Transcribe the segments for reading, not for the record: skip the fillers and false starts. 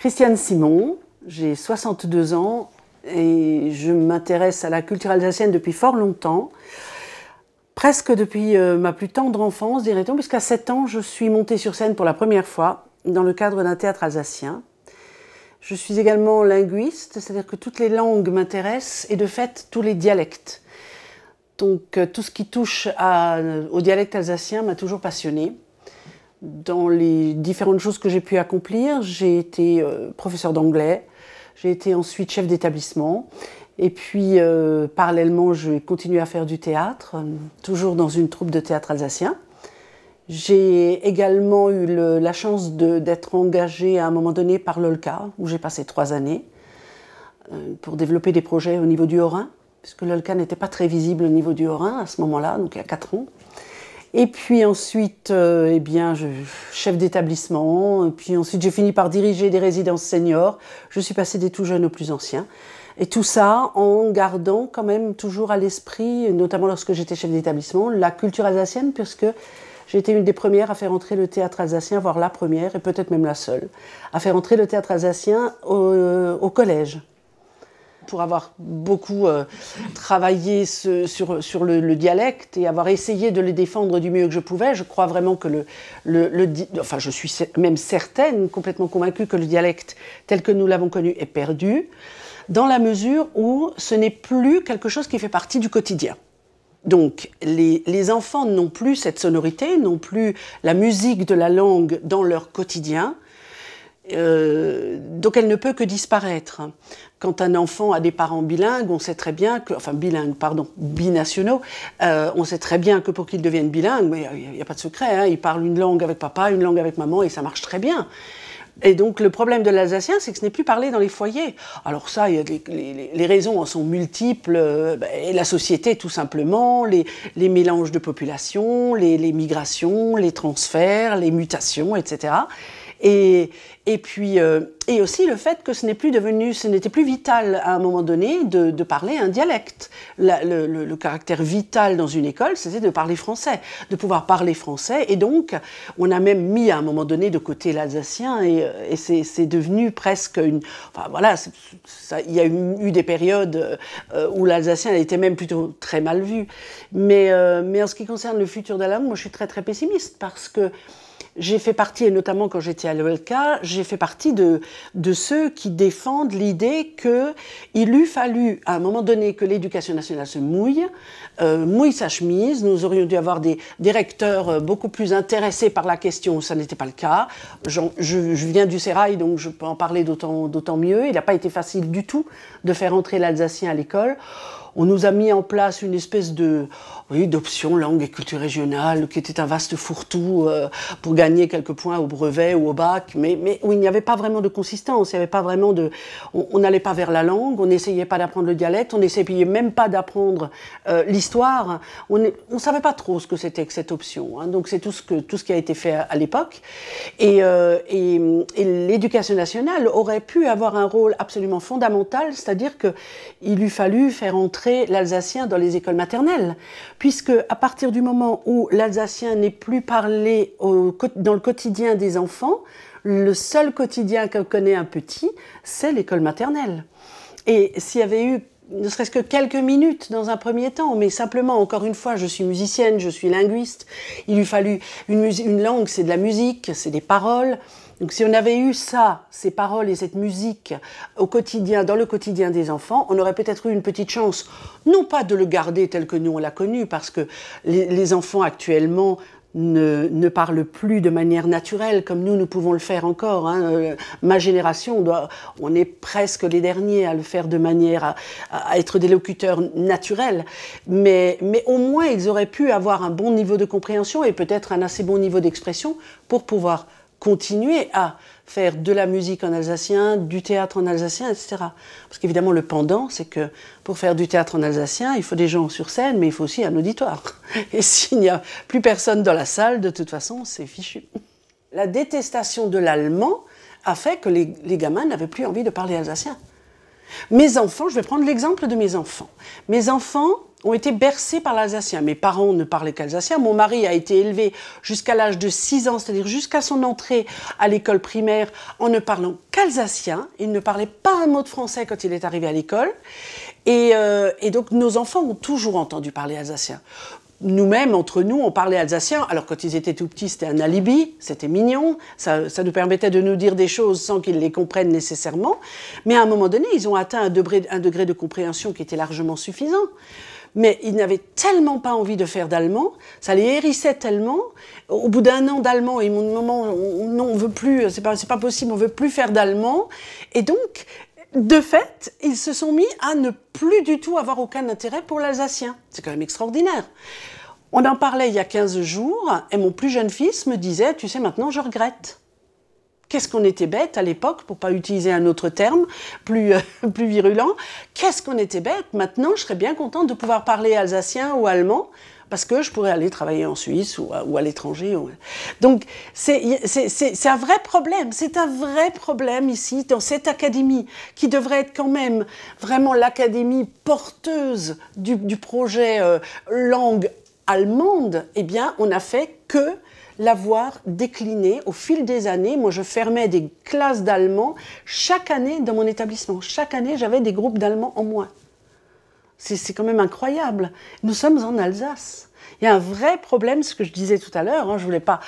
Christiane Simon, j'ai 62 ans et je m'intéresse à la culture alsacienne depuis fort longtemps, presque depuis ma plus tendre enfance, dirait-on, puisqu'à 7 ans, je suis montée sur scène pour la première fois dans le cadre d'un théâtre alsacien. Je suis également linguiste, c'est-à-dire que toutes les langues m'intéressent et de fait tous les dialectes. Donc tout ce qui touche au dialecte alsacien m'a toujours passionnée. Dans les différentes choses que j'ai pu accomplir, j'ai été professeur d'anglais, j'ai été ensuite chef d'établissement et puis parallèlement j'ai continué à faire du théâtre, toujours dans une troupe de théâtre alsacien. J'ai également eu la chance d'être engagée à un moment donné par l'OLCA, où j'ai passé 3 années, pour développer des projets au niveau du Haut-Rhin, puisque l'OLCA n'était pas très visible au niveau du Haut-Rhin à ce moment-là, donc il y a 4 ans. Et puis ensuite, chef d'établissement, et puis ensuite j'ai fini par diriger des résidences seniors. Je suis passée des tout jeunes aux plus anciens. Et tout ça en gardant quand même toujours à l'esprit, notamment lorsque j'étais chef d'établissement, la culture alsacienne, puisque j'ai été une des premières à faire entrer le théâtre alsacien, voire la première, et peut-être même la seule, à faire entrer le théâtre alsacien au collège. Pour avoir beaucoup travaillé sur le dialecte et avoir essayé de le défendre du mieux que je pouvais, je crois vraiment que enfin je suis même certaine, complètement convaincue que le dialecte tel que nous l'avons connu est perdu, dans la mesure où ce n'est plus quelque chose qui fait partie du quotidien. Donc les enfants n'ont plus cette sonorité, n'ont plus la musique de la langue dans leur quotidien, donc elle ne peut que disparaître. Quand un enfant a des parents bilingues, on sait très bien que, enfin binationaux, on sait très bien que pour qu'ils deviennent bilingues, mais il n'y a pas de secret, hein, ils parlent une langue avec papa, une langue avec maman, et ça marche très bien. Et donc le problème de l'alsacien, c'est que ce n'est plus parlé dans les foyers. Alors ça, les raisons en sont multiples, et la société tout simplement, les mélanges de population, les migrations, les transferts, les mutations, etc. Et aussi le fait que ce n'était plus vital à un moment donné de parler un dialecte. Le caractère vital dans une école, c'était de parler français, de pouvoir parler français. Et donc, on a même mis à un moment donné de côté l'alsacien et c'est devenu presque une... Enfin voilà, il y a eu des périodes où l'alsacien était même plutôt très mal vu. Mais en ce qui concerne le futur de la langue, moi je suis très très pessimiste parce que j'ai fait partie, et notamment quand j'étais à l'OLCA, j'ai fait partie de ceux qui défendent l'idée qu'il eût fallu, à un moment donné, que l'éducation nationale se mouille sa chemise. Nous aurions dû avoir des recteurs beaucoup plus intéressés par la question, ça n'était pas le cas. Je viens du Sérail, donc je peux en parler d'autant mieux. Il n'a pas été facile du tout de faire entrer l'alsacien à l'école. On nous a mis en place une espèce d'option langue et culture régionale qui était un vaste fourre-tout pour gagner quelques points au brevet ou au bac, mais où il n'y avait pas vraiment de consistance, il n'y avait pas vraiment on n'allait pas vers la langue, on n'essayait pas d'apprendre le dialecte, on n'essayait même pas d'apprendre l'histoire, on ne savait pas trop ce que c'était que cette option, hein. Donc c'est tout ce qui a été fait à l'époque. Et l'éducation nationale aurait pu avoir un rôle absolument fondamental, c'est-à-dire qu'il eût fallu faire entrer l'alsacien dans les écoles maternelles, puisque à partir du moment où l'alsacien n'est plus parlé dans le quotidien des enfants, le seul quotidien que connaît un petit, c'est l'école maternelle. Et s'il y avait eu ne serait-ce que quelques minutes dans un premier temps, mais simplement, encore une fois, je suis musicienne, je suis linguiste, il eût fallu une langue, c'est de la musique, c'est des paroles. Donc si on avait eu ça, ces paroles et cette musique au quotidien, dans le quotidien des enfants, on aurait peut-être eu une petite chance, non pas de le garder tel que nous on l'a connu, parce que les enfants actuellement ne parlent plus de manière naturelle comme nous pouvons le faire encore, hein. Ma génération, on est presque les derniers à le faire de manière à être des locuteurs naturels, mais au moins ils auraient pu avoir un bon niveau de compréhension et peut-être un assez bon niveau d'expression pour pouvoir continuer à faire de la musique en alsacien, du théâtre en alsacien, etc. Parce qu'évidemment, le pendant, c'est que pour faire du théâtre en alsacien, il faut des gens sur scène, mais il faut aussi un auditoire. Et s'il n'y a plus personne dans la salle, de toute façon, c'est fichu. La détestation de l'allemand a fait que les gamins n'avaient plus envie de parler alsacien. Mes enfants, je vais prendre l'exemple de mes enfants. Mes enfants ont été bercés par l'alsacien. Mes parents ne parlaient qu'alsacien. Mon mari a été élevé jusqu'à l'âge de 6 ans, c'est-à-dire jusqu'à son entrée à l'école primaire, en ne parlant qu'alsacien. qu'alsacien. Il ne parlait pas un mot de français quand il est arrivé à l'école. Et donc, nos enfants ont toujours entendu parler alsacien. Nous-mêmes, entre nous, on parlait alsacien. Alors, quand ils étaient tout petits, c'était un alibi, c'était mignon. Ça nous permettait de nous dire des choses sans qu'ils les comprennent nécessairement. Mais à un moment donné, ils ont atteint un degré de compréhension qui était largement suffisant. Mais ils n'avaient tellement pas envie de faire d'allemand, ça les hérissait tellement. Au bout d'un an d'allemand, ils m'ont dit « Maman, non, on veut plus, c'est pas possible, on veut plus faire d'allemand ». Et donc, de fait, ils se sont mis à ne plus du tout avoir aucun intérêt pour l'alsacien. C'est quand même extraordinaire. On en parlait il y a 15 jours, et mon plus jeune fils me disait « Tu sais, maintenant, je regrette ». Qu'est-ce qu'on était bête à l'époque, pour pas utiliser un autre terme plus virulent. Qu'est-ce qu'on était bête. Maintenant, je serais bien contente de pouvoir parler alsacien ou allemand, parce que je pourrais aller travailler en Suisse ou à l'étranger. Donc, c'est un vrai problème. C'est un vrai problème ici, dans cette académie, qui devrait être quand même vraiment l'académie porteuse du projet langue allemande. Eh bien, on n'a fait que l'avoir décliné au fil des années. Moi, je fermais des classes d'allemand chaque année dans mon établissement. Chaque année, j'avais des groupes d'allemand en moins. C'est quand même incroyable. Nous sommes en Alsace. Il y a un vrai problème, ce que je disais tout à l'heure, je ne voulais pas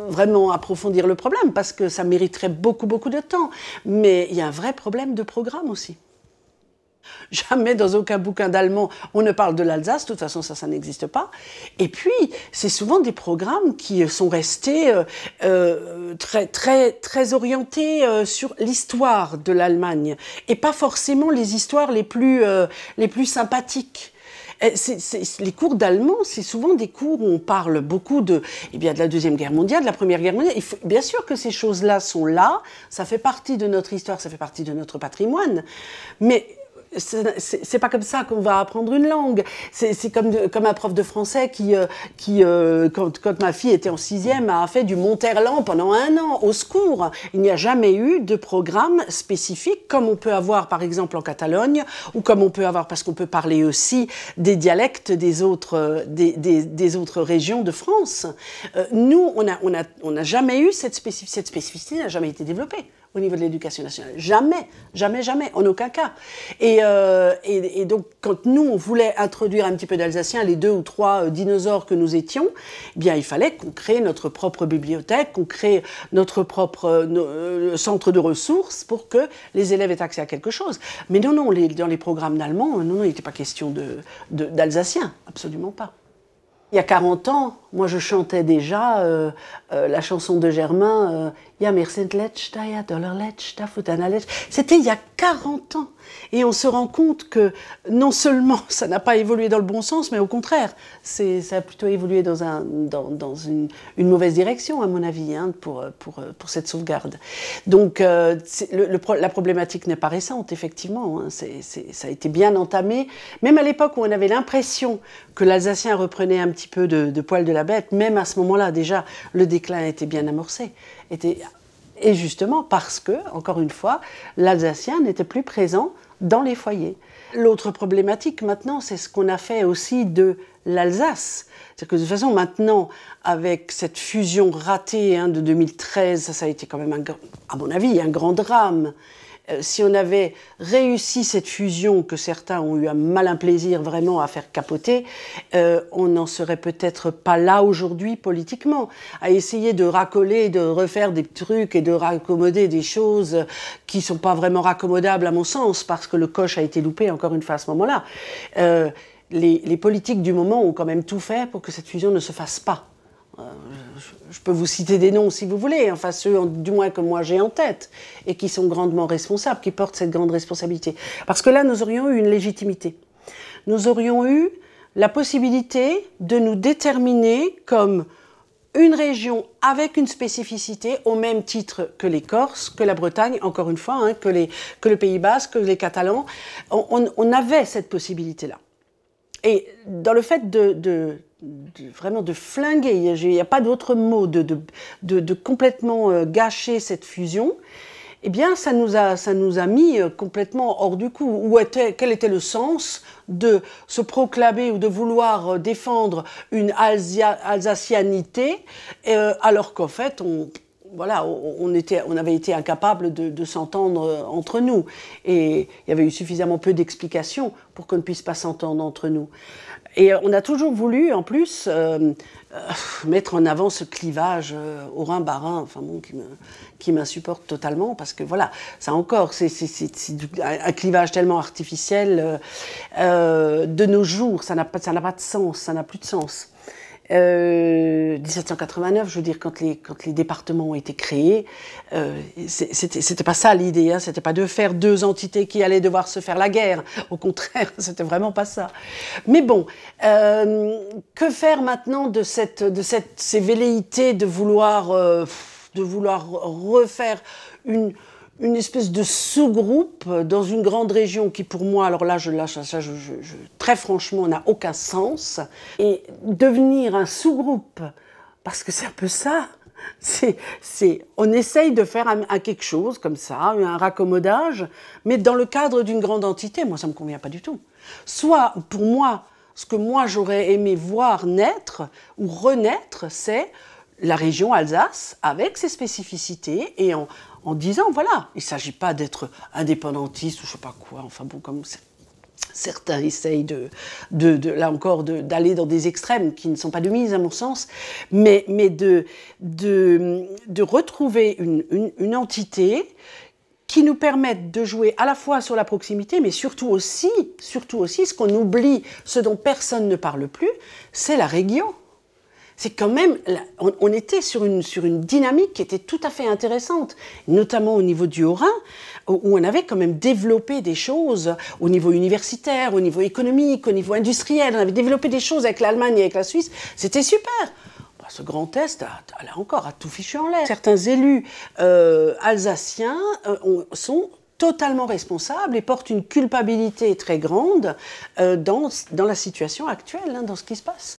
vraiment approfondir le problème parce que ça mériterait beaucoup, beaucoup de temps. Mais il y a un vrai problème de programme aussi. Jamais dans aucun bouquin d'allemand on ne parle de l'Alsace, de toute façon ça n'existe pas. Et puis c'est souvent des programmes qui sont restés très orientés sur l'histoire de l'Allemagne et pas forcément les histoires les plus sympathiques. Les cours d'allemand, c'est souvent des cours où on parle beaucoup de la Deuxième Guerre mondiale, de la Première Guerre mondiale. Bien sûr que ces choses-là sont là, ça fait partie de notre histoire, ça fait partie de notre patrimoine, mais c'est pas comme ça qu'on va apprendre une langue. C'est comme un prof de français qui quand ma fille était en 6e, a fait du Monterland pendant 1 an. Au secours! Il n'y a jamais eu de programme spécifique comme on peut avoir par exemple en Catalogne ou comme on peut avoir, parce qu'on peut parler aussi des dialectes des autres régions de France. Nous, on n'a jamais eu cette spécificité n'a jamais été développée au niveau de l'éducation nationale. Jamais, jamais, jamais, en aucun cas. Et donc, quand nous, on voulait introduire un petit peu d'alsacien, les 2 ou 3 dinosaures que nous étions, eh bien, il fallait qu'on crée notre propre bibliothèque, qu'on crée notre propre centre de ressources pour que les élèves aient accès à quelque chose. Mais non, dans les programmes d'allemand, non, il n'était pas question d'alsacien, absolument pas. Il y a 40 ans, moi je chantais déjà la chanson de Germain Ja, wir sind letzter, ja, dollar letzter, futana letzter. C'était il y a 40 ans. Et on se rend compte que non seulement ça n'a pas évolué dans le bon sens, mais au contraire, ça a plutôt évolué dans une mauvaise direction, à mon avis, pour cette sauvegarde. Donc la problématique n'est pas récente, effectivement. Ça a été bien entamé. Même à l'époque où on avait l'impression que l'alsacien reprenait un petit peu de poil de la bête, même à ce moment-là, déjà, le déclin était bien amorcé. Et justement parce que, encore une fois, l'alsacien n'était plus présent dans les foyers. L'autre problématique maintenant, c'est ce qu'on a fait aussi de l'Alsace. C'est que de toute façon, maintenant, avec cette fusion ratée de 2013, ça a été quand même, à mon avis, un grand drame. Si on avait réussi cette fusion que certains ont eu un malin plaisir vraiment à faire capoter, on n'en serait peut-être pas là aujourd'hui politiquement, à essayer de racoler, de refaire des trucs et de raccommoder des choses qui ne sont pas vraiment raccommodables à mon sens, parce que le coche a été loupé encore une fois à ce moment-là. Les politiques du moment ont quand même tout fait pour que cette fusion ne se fasse pas. Je peux vous citer des noms si vous voulez, enfin ceux du moins que moi j'ai en tête, et qui sont grandement responsables, qui portent cette grande responsabilité. Parce que là, nous aurions eu une légitimité. Nous aurions eu la possibilité de nous déterminer comme une région avec une spécificité, au même titre que les Corses, que la Bretagne, encore une fois, que le Pays Basque, que les Catalans. On avait cette possibilité-là. Et dans le fait vraiment de flinguer, il n'y a pas d'autre mot, de complètement gâcher cette fusion, eh bien ça nous a mis complètement hors du coup. Quel était le sens de se proclamer ou de vouloir défendre une alsacianité alors qu'en fait voilà, on avait été incapables de s'entendre entre nous. Et il y avait eu suffisamment peu d'explications pour qu'on ne puisse pas s'entendre entre nous. Et on a toujours voulu, en plus, mettre en avant ce clivage Haut-Rhin-Bas-Rhin, enfin bon, qui m'insupporte totalement, parce que voilà, ça encore, c'est un clivage tellement artificiel de nos jours, ça n'a pas de sens, ça n'a plus de sens. 1789, je veux dire, quand les départements ont été créés, c'était pas ça l'idée, hein, c'était pas de faire deux entités qui allaient devoir se faire la guerre. Au contraire, c'était vraiment pas ça. Mais bon, que faire maintenant de ces velléités de vouloir refaire une espèce de sous-groupe dans une grande région qui, pour moi, alors là, très franchement, n'a aucun sens. Et devenir un sous-groupe, parce que c'est un peu ça, on essaye de faire quelque chose comme ça, un raccommodage, mais dans le cadre d'une grande entité. Moi, ça ne me convient pas du tout. Soit, pour moi, ce que moi, j'aurais aimé voir naître ou renaître, c'est la région Alsace, avec ses spécificités, et en disant, voilà, il ne s'agit pas d'être indépendantiste ou je ne sais pas quoi, enfin bon, comme certains essayent là encore, d'aller dans des extrêmes qui ne sont pas de mise à mon sens, mais de retrouver une entité qui nous permette de jouer à la fois sur la proximité, mais surtout aussi, ce qu'on oublie, ce dont personne ne parle plus, c'est la région. C'est quand même, on était sur une dynamique qui était tout à fait intéressante, notamment au niveau du Haut-Rhin, où on avait quand même développé des choses au niveau universitaire, au niveau économique, au niveau industriel. On avait développé des choses avec l'Allemagne et avec la Suisse. C'était super. Ce Grand Est, là encore, a tout fichu en l'air. Certains élus alsaciens sont totalement responsables et portent une culpabilité très grande dans la situation actuelle, hein, dans ce qui se passe.